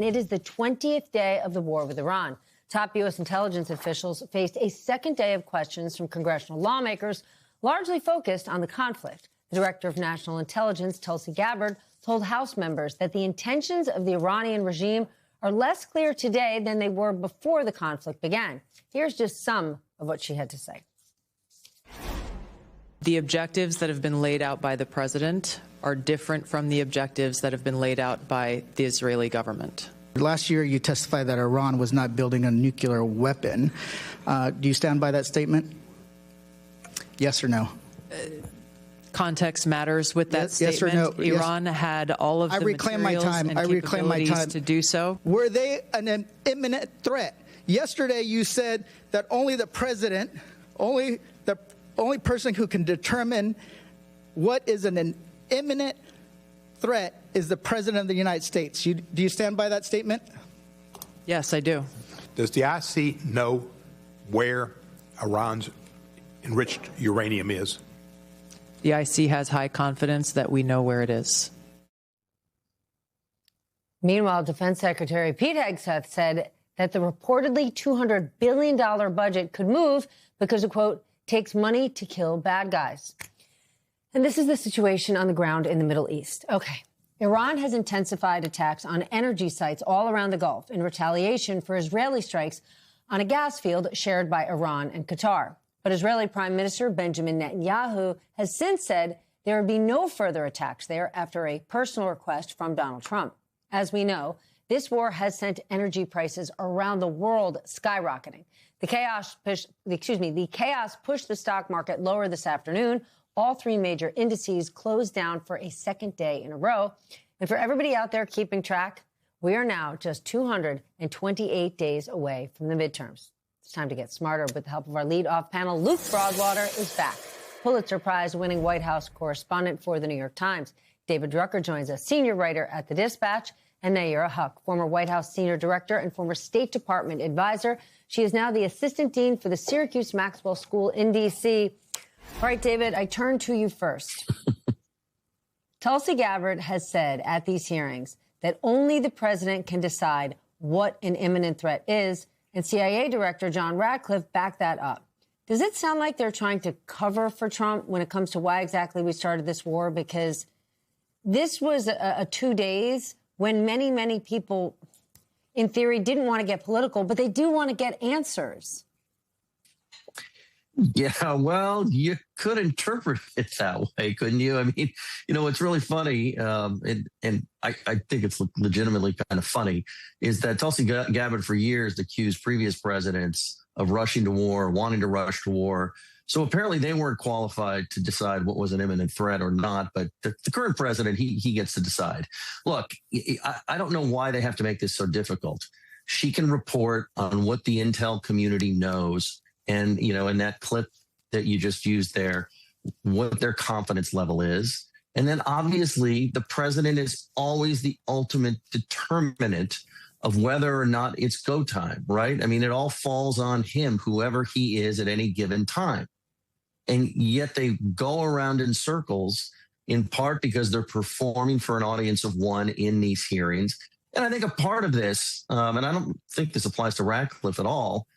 It is the 20th day of the war with Iran. Top U.S. intelligence officials faced a second day of questions from congressional lawmakers, largely focused on the conflict. The director of national intelligence, Tulsi Gabbard, told House members that the intentions of the Iranian regime are less clear today than they were before the conflict began. Here's just some of what she had to say. The objectives that have been laid out by the president are different from the objectives that have been laid out by the Israeli government. Last year, you testified that Iran was not building a nuclear weapon. Do you stand by that statement? Yes or no? Context matters with that statement. Yes or no? Iran had all of the materials and capabilities to do so. Were they an imminent threat? Yesterday, you said that only the president, only person who can determine what is an imminent threat is the president of the United States. Do you stand by that statement? Yes, I do. Does the IC know where Iran's enriched uranium is? The IC has high confidence that we know where it is. Meanwhile, Defense Secretary Pete Hegseth said that the reportedly $200 billion budget could move because it, quote, takes money to kill bad guys. And this is the situation on the ground in the Middle East. Okay. Iran has intensified attacks on energy sites all around the Gulf in retaliation for Israeli strikes on a gas field shared by Iran and Qatar. But Israeli Prime Minister Benjamin Netanyahu has since said there would be no further attacks there after a personal request from Donald Trump. As we know, this war has sent energy prices around the world skyrocketing. The chaos pushed the stock market lower this afternoon. All three major indices closed down for a second day in a row. And for everybody out there keeping track, we are now just 228 days away from the midterms. It's time to get smarter. With the help of our lead-off panel, Luke Broadwater is back. Pulitzer Prize-winning White House correspondent for The New York Times. David Drucker joins us, senior writer at The Dispatch. And Nayyera Haq, former White House senior director and former State Department advisor. She is now the assistant dean for the Syracuse Maxwell School in D.C. All right, David, I turn to you first. Tulsi Gabbard has said at these hearings that only the president can decide what an imminent threat is, and CIA Director John Ratcliffe backed that up. Does it sound like they're trying to cover for Trump when it comes to why exactly we started this war? Because this was a 2 days when many, many people, in theory, didn't want to get political, but they do want to get answers. Yeah, well, you could interpret it that way, couldn't you? I mean, you know, what's really funny, and I think it's legitimately kind of funny, is that Tulsi Gabbard for years accused previous presidents of rushing to war, wanting to rush to war. So apparently they weren't qualified to decide what was an imminent threat or not. But the current president, he gets to decide. Look, I don't know why they have to make this so difficult. She can report on what the intel community knows. And, you know, in that clip that you just used there, what their confidence level is. And then obviously the president is always the ultimate determinant of whether or not it's go time, right? I mean, it all falls on him, whoever he is at any given time. And yet they go around in circles, in part because they're performing for an audience of one in these hearings. And I think a part of this, and I don't think this applies to Ratcliffe at all,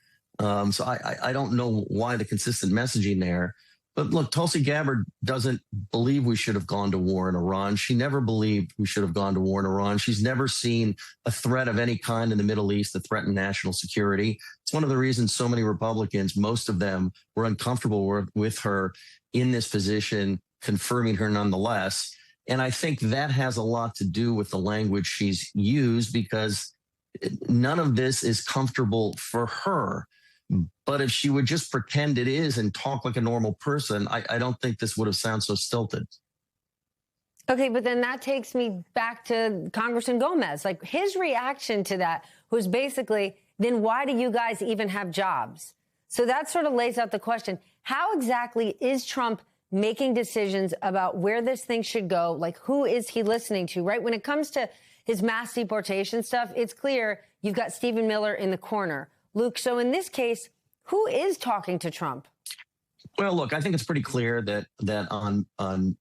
so I don't know why the consistent messaging there. But look, Tulsi Gabbard doesn't believe we should have gone to war in Iran. She never believed we should have gone to war in Iran. She's never seen a threat of any kind in the Middle East that threatened national security. It's one of the reasons so many Republicans, most of them, were uncomfortable with her in this position, confirming her nonetheless. And I think that has a lot to do with the language she's used, because none of this is comfortable for her. But if she would just pretend it is and talk like a normal person, I don't think this would have sounded so stilted. Okay, but then that takes me back to Congressman Gomez. Like, his reaction to that was basically, then why do you guys even have jobs? So that sort of lays out the question. How exactly is Trump making decisions about where this thing should go? Like, who is he listening to, right? When it comes to his mass deportation stuff, it's clear you've got Stephen Miller in the corner. Luke, so in this case, who is talking to Trump? Well, look, I think it's pretty clear that on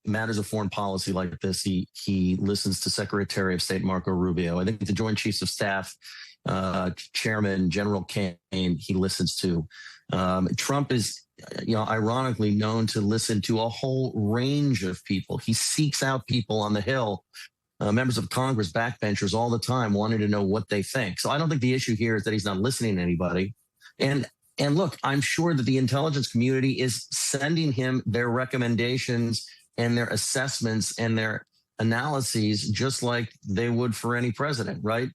matters of foreign policy like this, he listens to Secretary of State Marco Rubio. I think the Joint Chiefs of Staff Chairman General Kane he listens to. Trump is, ironically known to listen to a whole range of people. He seeks out people on the Hill, members of Congress, backbenchers all the time, wanting to know what they think. So I don't think the issue here is that he's not listening to anybody. And look, I'm sure that the intelligence community is sending him their recommendations and their assessments and their analyses, just like they would for any president, right?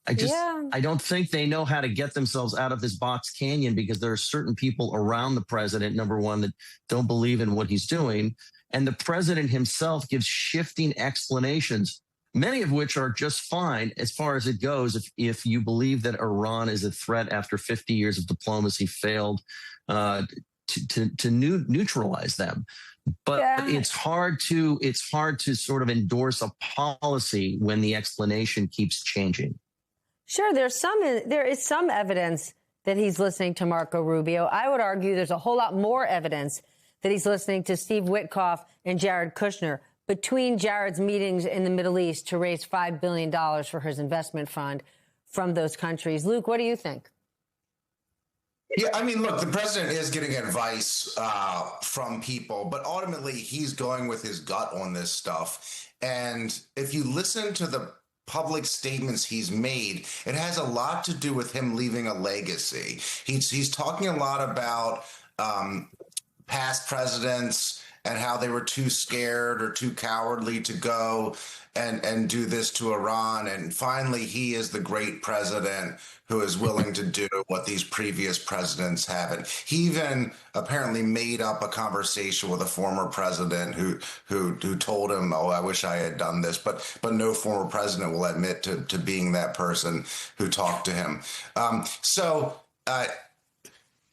I don't think they know how to get themselves out of this box canyon, because there are certain people around the president, number one, that don't believe in what he's doing. And the president himself gives shifting explanations, many of which are just fine as far as it goes. If you believe that Iran is a threat after 50 years of diplomacy failed to neutralize them. But it's hard to sort of endorse a policy when the explanation keeps changing. Sure, there is some evidence that he's listening to Marco Rubio. I would argue there's a whole lot more evidence that he's listening to Steve Witkoff and Jared Kushner, between Jared's meetings in the Middle East to raise $5 billion for his investment fund from those countries. Luke, what do you think? Yeah, I mean, look, the president is getting advice from people, but ultimately he's going with his gut on this stuff. And if you listen to the public statements he's made, it has a lot to do with him leaving a legacy. He's talking a lot about past presidents and how they were too scared or too cowardly to go and do this to Iran. And finally, he is the great president who is willing to do what these previous presidents haven't. He even apparently made up a conversation with a former president who told him, "Oh, I wish I had done this," but no former president will admit to being that person who talked to him.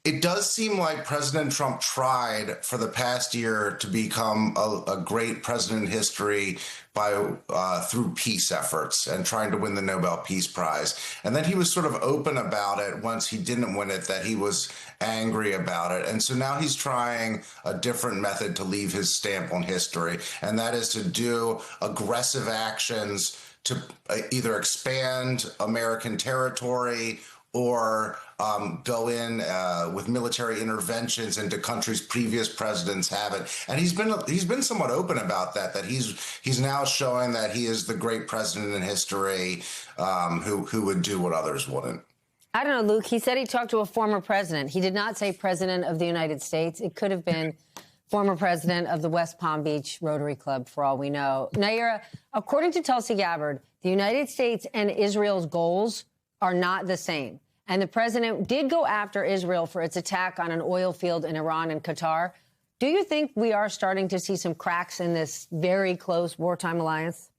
It does seem like President Trump tried for the past year to become a great president in history through peace efforts and trying to win the Nobel Peace Prize. And then he was sort of open about it once he didn't win it, that he was angry about it. And so now he's trying a different method to leave his stamp on history, and that is to do aggressive actions to either expand American territory or go in with military interventions into countries previous presidents haven't. And he's been somewhat open about that he's now showing that he is the great president in history who would do what others wouldn't. I don't know, Luke. He said he talked to a former president. He did not say president of the United States. It could have been former president of the West Palm Beach Rotary Club, for all we know. Nayyera, according to Tulsi Gabbard, the United States and Israel's goals are not the same. And the president did go after Israel for its attack on an oil field in Iran and Qatar. Do you think we are starting to see some cracks in this very close wartime alliance?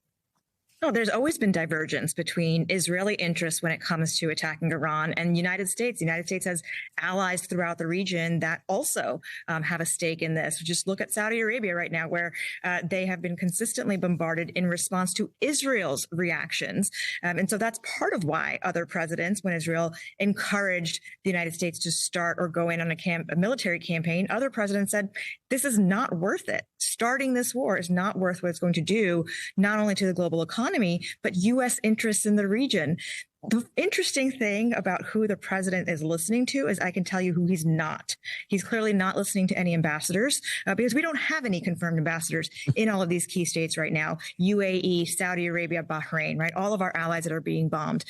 No, there's always been divergence between Israeli interests when it comes to attacking Iran and the United States. The United States has allies throughout the region that also have a stake in this. Just look at Saudi Arabia right now, where they have been consistently bombarded in response to Israel's reactions. And so that's part of why other presidents, when Israel encouraged the United States to start or go in on a military campaign, other presidents said, this is not worth it. Starting this war is not worth what it's going to do, not only to the global economy, but U.S. interests in the region. The interesting thing about who the president is listening to is I can tell you who he's not. He's clearly not listening to any ambassadors because we don't have any confirmed ambassadors in all of these key states right now. UAE, Saudi Arabia, Bahrain, right? All of our allies that are being bombed.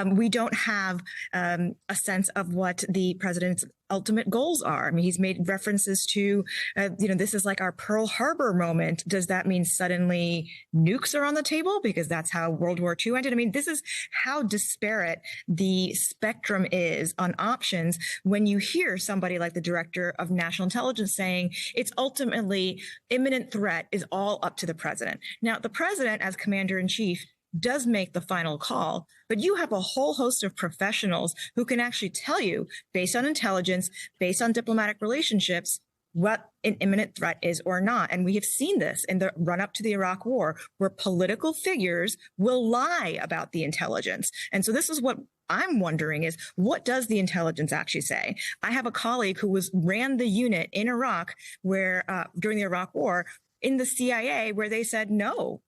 We don't have a sense of what the president's ultimate goals are. I mean, he's made references to, this is like our Pearl Harbor moment. Does that mean suddenly nukes are on the table? Because that's how World War II ended. I mean, this is how disparate the spectrum is on options when you hear somebody like the director of national intelligence saying it's ultimately imminent threat is all up to the president. Now, the president as commander in chief does make the final call, but you have a whole host of professionals who can actually tell you, based on intelligence, based on diplomatic relationships, what an imminent threat is or not. And we have seen this in the run up to the Iraq war, where political figures will lie about the intelligence. And so this is what I'm wondering is, what does the intelligence actually say? I have a colleague who ran the unit in Iraq where during the Iraq war in the CIA, where they said, no,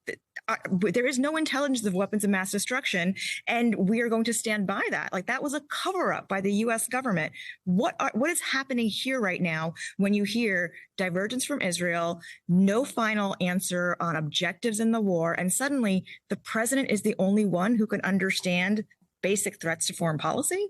there is no intelligence of weapons of mass destruction, and we are going to stand by that. Like, that was a cover up by the U.S. government. What is happening here right now when you hear divergence from Israel, no final answer on objectives in the war, and suddenly the president is the only one who can understand basic threats to foreign policy?